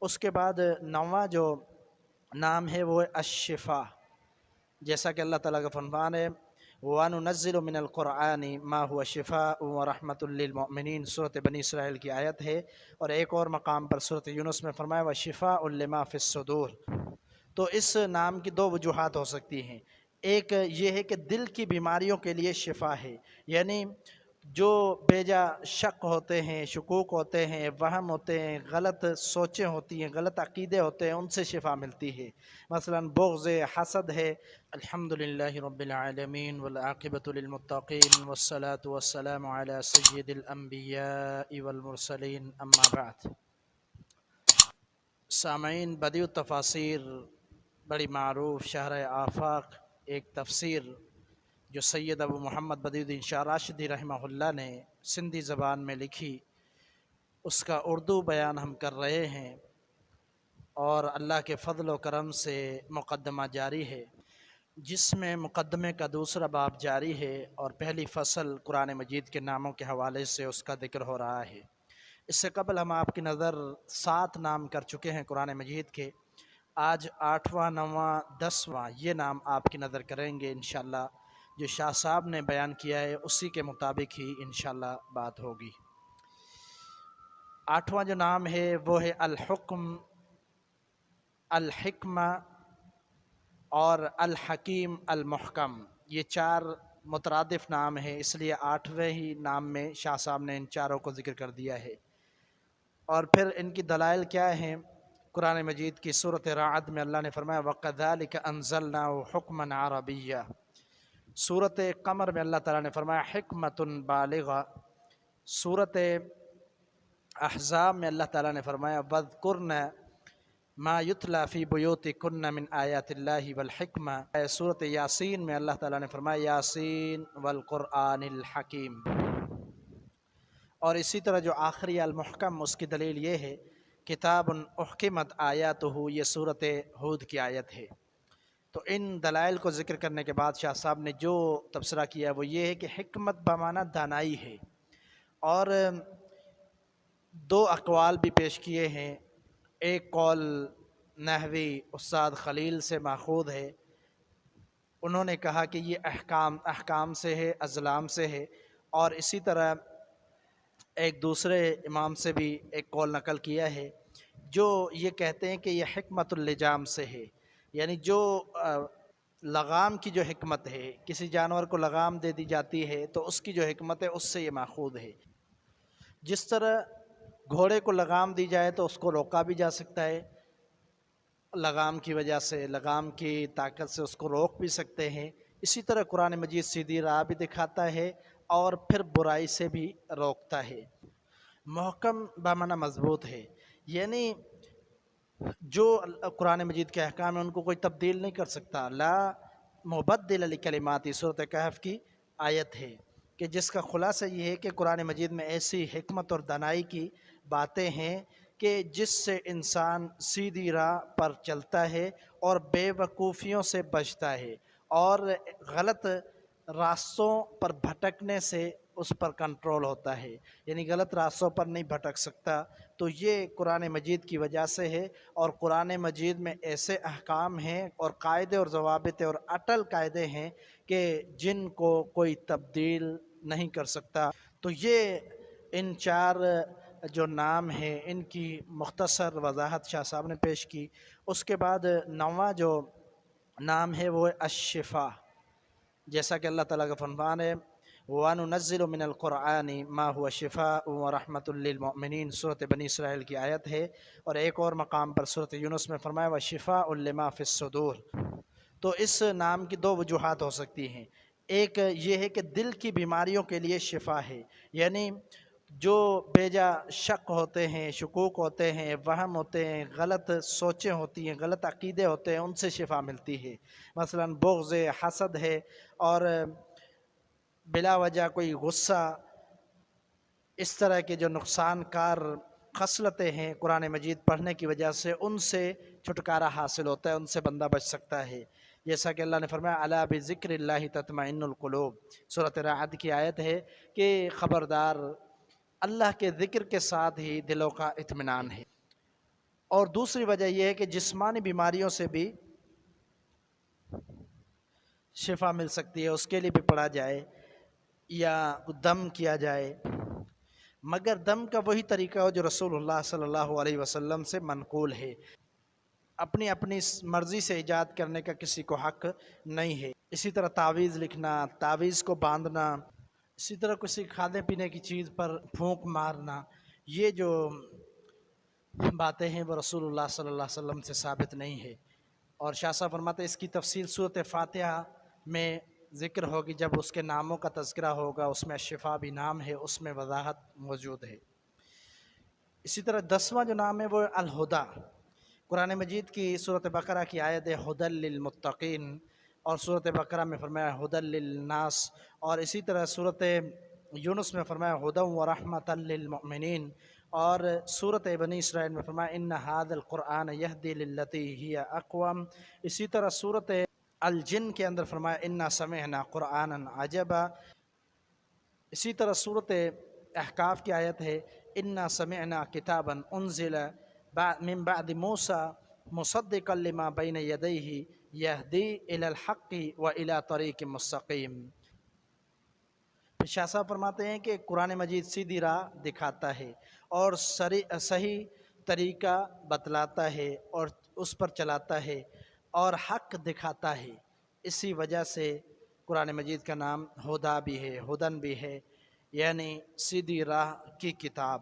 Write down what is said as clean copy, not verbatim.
اس کے بعد نواں جو نام ہے وہ ہے الشفا، جیسا کہ اللہ تعالیٰ کا فرمان ہے وَنُنَزِّلُ مِنَ الْقُرْآنِ مَا هُوَ شِفَاءٌ وَرَحْمَةٌ لِّلْمُؤْمِنِينَ، سورۃ بنی اسرائیل کی آیت ہے۔ اور ایک اور مقام پر سورۃ یونس میں فرمایا وَشِفَاءٌ لِّمَا فِي الصُّدُورِ۔ تو اس نام کی دو وجوہات ہو سکتی ہیں، ایک یہ ہے کہ دل کی بیماریوں کے لیے شفا ہے، یعنی جو بیجا شک ہوتے ہیں، شکوک ہوتے ہیں، وہم ہوتے ہیں، غلط سوچیں ہوتی ہیں، غلط عقیدے ہوتے ہیں، ان سے شفا ملتی ہے۔ مثلا بغض، حسد ہے۔ الحمدللہ رب العالمین والعاقبۃ للمتقین والصلاة والسلام علی سید الانبیاء والمرسلین، اما بعد۔ سامعین، بدیع التفاسیر بڑی معروف شرح آفاق ایک تفسیر جو سید ابو محمد بدیع الدین شاہ راشدی رحمہ اللہ نے سندھی زبان میں لکھی، اس کا اردو بیان ہم کر رہے ہیں، اور اللہ کے فضل و کرم سے مقدمہ جاری ہے، جس میں مقدمے کا دوسرا باب جاری ہے، اور پہلی فصل قرآن مجید کے ناموں کے حوالے سے اس کا ذکر ہو رہا ہے۔ اس سے قبل ہم آپ کی نظر 7 نام کر چکے ہیں قرآن مجید کے، آج 8واں، 9واں، 10واں یہ نام آپ کی نظر کریں گے انشاءاللہ۔ جو شاہ صاحب نے بیان کیا ہے اسی کے مطابق ہی انشاءاللہ بات ہوگی۔ 8واں جو نام ہے وہ ہے الحکم، الحکمہ اور الحکیم المحکم۔ یہ 4 مترادف نام ہیں، اس لیے 8ویں ہی نام میں شاہ صاحب نے ان چاروں کو ذکر کر دیا ہے۔ اور پھر ان کی دلائل کیا ہیں؟ قرآن مجید کی سورۃ رعد میں اللہ نے فرمایا وَكَذَلِكَ أَنزَلْنَاهُ حُكْمًا عَرَبِيًّا۔ سورۃ قمر میں اللہ تعالیٰ نے فرمایا حکمۃ بالغہ۔ سورۃ احزاب میں اللہ تعالیٰ نے فرمایا وَاذْكُرْنَ مَا يُتْلَى فِي بُيُوتِكُنَّ مِنْ آيَاتِ اللَّهِ وَالْحِكْمَةِ۔ سورۃ یاسین میں اللہ تعالیٰ نے فرمایا یاسین والقرآن الحکیم۔ اور اسی طرح جو آخری المحکم، اس کی دلیل یہ ہے کتاب احکمت آیاتہ، یہ سورۃ ہود کی آیت ہے۔ تو ان دلائل کو ذکر کرنے کے بعد شاہ صاحب نے جو تبصرہ کیا وہ یہ ہے کہ حکمت بمعنی دانائی ہے، اور 2 اقوال بھی پیش کیے ہیں۔ ایک قول نحوی استاد خلیل سے ماخوذ ہے، انہوں نے کہا کہ یہ احکام سے ہے، ازلام سے ہے، اور اسی طرح ایک دوسرے امام سے بھی ایک قول نقل کیا ہے جو یہ کہتے ہیں کہ یہ حکمت اللجام سے ہے، یعنی جو لغام کی جو حکمت ہے، کسی جانور کو لغام دے دی جاتی ہے تو اس کی جو حکمت ہے اس سے یہ ماخوذ ہے۔ جس طرح گھوڑے کو لغام دی جائے تو اس کو روکا بھی جا سکتا ہے، لغام کی وجہ سے، لغام کی طاقت سے اس کو روک بھی سکتے ہیں، اسی طرح قرآن مجید سیدھی راہ بھی دکھاتا ہے اور پھر برائی سے بھی روکتا ہے۔ محکم بمعنی مضبوط ہے، یعنی جو قرآن مجید کے احکام ہیں ان کو کوئی تبدیل نہیں کر سکتا۔ لا مبدل لکلمات، سورۃ کہف کی آیت ہے کہ جس کا خلاصہ یہ ہے کہ قرآن مجید میں ایسی حکمت اور دانائی کی باتیں ہیں کہ جس سے انسان سیدھی راہ پر چلتا ہے اور بے وقوفیوں سے بچتا ہے، اور غلط راستوں پر بھٹکنے سے اس پر کنٹرول ہوتا ہے، یعنی غلط راستوں پر نہیں بھٹک سکتا۔ تو یہ قرآن مجید کی وجہ سے ہے، اور قرآن مجید میں ایسے احکام ہیں اور قاعدے اور ضوابط اور اٹل قاعدے ہیں کہ جن کو کوئی تبدیل نہیں کر سکتا۔ تو یہ ان 4 جو نام ہیں ان کی مختصر وضاحت شاہ صاحب نے پیش کی۔ اس کے بعد 9واں جو نام ہے وہ ہے الشفا، جیسا کہ اللہ تعالیٰ کا فرمان ہے وَنُنَزِّلُ مِنَ الْقُرْآنِ مَا هُوَ شِفَاءٌ وَرَحْمَةٌ لِّلْمُؤْمِنِينَ، سورۃ بنی اسرائیل کی آیت ہے، اور ایک اور مقام پر سورۃ یونس میں فرمایا وَشِفَاءٌ لِّمَا فِي الصُّدُورِ۔ تو اس نام کی 2 وجوہات ہو سکتی ہیں، ایک یہ ہے کہ دل کی بیماریوں کے لیے شفا ہے، یعنی جو بیجا شک ہوتے ہیں، شکوک ہوتے ہیں، وہم ہوتے ہیں، غلط سوچیں ہوتی ہیں، غلط عقیدے ہوتے ہیں، ان سے شفا ملتی ہے۔ مثلا بغض، حسد ہے، اور بلا وجہ کوئی غصہ، اس طرح کے جو نقصان کار خصلتیں ہیں قرآن مجید پڑھنے کی وجہ سے ان سے چھٹکارا حاصل ہوتا ہے، ان سے بندہ بچ سکتا ہے۔ جیسا کہ اللہ نے فرمایا الا بذکر اللہ تطمئن القلوب، سورۃ رعد کی آیت ہے کہ خبردار اللہ کے ذکر کے ساتھ ہی دلوں کا اطمینان ہے۔ اور دوسری وجہ یہ ہے کہ جسمانی بیماریوں سے بھی شفا مل سکتی ہے، اس کے لیے بھی پڑھا جائے یا دم کیا جائے، مگر دم کا وہی طریقہ ہو جو رسول اللہ صلی اللہ علیہ وسلم سے منقول ہے، اپنی اپنی مرضی سے ایجاد کرنے کا کسی کو حق نہیں ہے۔ اسی طرح تعویذ لکھنا، تعویذ کو باندھنا، اسی طرح کسی کھانے پینے کی چیز پر پھونک مارنا، یہ جو باتیں ہیں وہ رسول اللہ صلی اللہ علیہ وسلم سے ثابت نہیں ہے۔ اور شاہ صاحب فرماتے ہیں اس کی تفصیل سورۃ فاتحہ میں ذکر ہوگی، جب اس کے ناموں کا تذکرہ ہوگا، اس میں شفا بھی نام ہے، اس میں وضاحت موجود ہے۔ اسی طرح 10واں جو نام ہے وہ الہدا، قرآن مجید کی سورۃ بقرہ کی آیت ہے ھدی للمتقین، اور سورۃ بقرہ میں فرمایا ھدی للناس، اور اسی طرح سورۃ یونس میں فرمایا ھدی ورحمۃ للمؤمنین، اور سورۃ بنی اسرائیل میں فرمایا ان ھذا القرآن یہدی للتی ہی اقوم، اسی طرح سورۃ الجن کے اندر فرمایا انا سمعنا قرآنا عجبا، اسی طرح سورۃ احقاف کی آیت ہے انا سمعنا کتابا انزل من بعد موسیٰ مصدقا لما بین یدیہ یہدی الی الحق و الی طریق مستقیم۔ شاہ صاحب فرماتے ہیں کہ قرآن مجید سیدھی راہ دکھاتا ہے اور صحیح طریقہ بتلاتا ہے اور اس پر چلاتا ہے اور حق دکھاتا ہے، اسی وجہ سے قرآن مجید کا نام ہدا بھی ہے، ہدن بھی ہے، یعنی سیدھی راہ کی کتاب۔